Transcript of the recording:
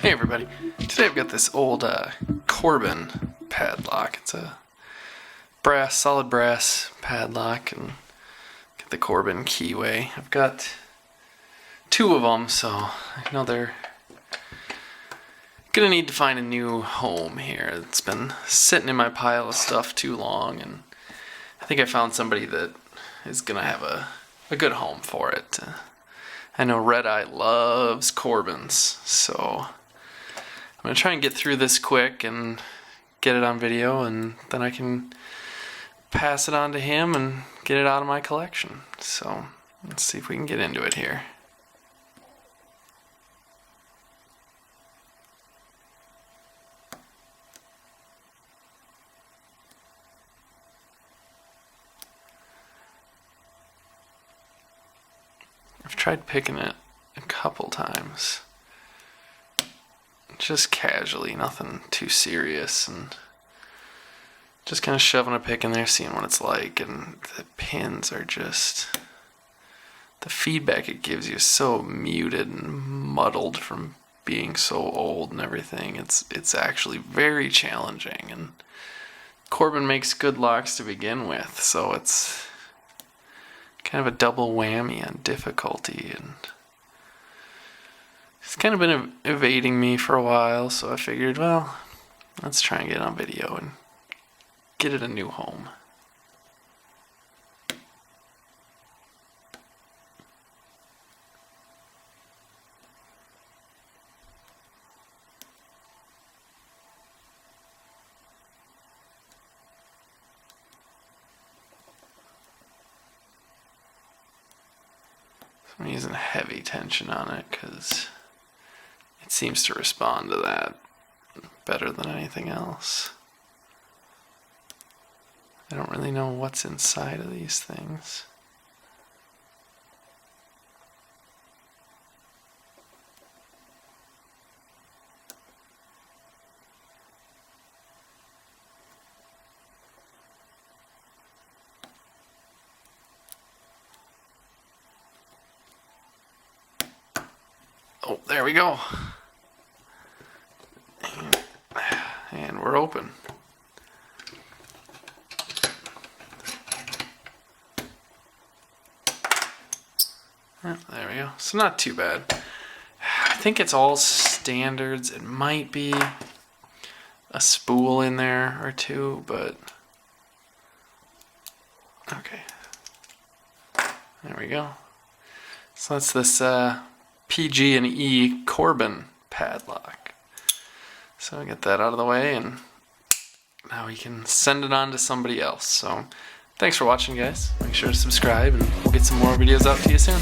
Hey everybody, today I've got this old Corbin padlock. It's a solid brass padlock, and get the Corbin keyway. I've got two of them, so I know they're gonna need to find a new home here. It's been sitting in my pile of stuff too long, and I think I found somebody that is gonna have a good home for it. I know Red Eye loves Corbins, so I'm going to try and get through this quick and get it on video, and then I can pass it on to him and get it out of my collection. So let's see if we can get into it here. I've tried picking it a couple times, just casually, nothing too serious, and just kind of shoving a pick in there, seeing what it's like. And the pins are just, the feedback it gives you is so muted and muddled from being so old and everything. It's actually very challenging, and Corbin makes good locks to begin with, so it's kind of a double whammy on difficulty, and it's kind of been evading me for a while, so I figured, well, let's try and get it on video and get it a new home. I'm using heavy tension on it because it seems to respond to that better than anything else. I don't really know what's inside of these things. Oh, there we go. And we're open. Oh, there we go. So not too bad. I think it's all standards. It might be a spool in there or two, but okay. There we go. So that's this PG&E Corbin padlock. So I get that out of the way, and now we can send it on to somebody else. So thanks for watching, guys. Make sure to subscribe, and we'll get some more videos out to you soon.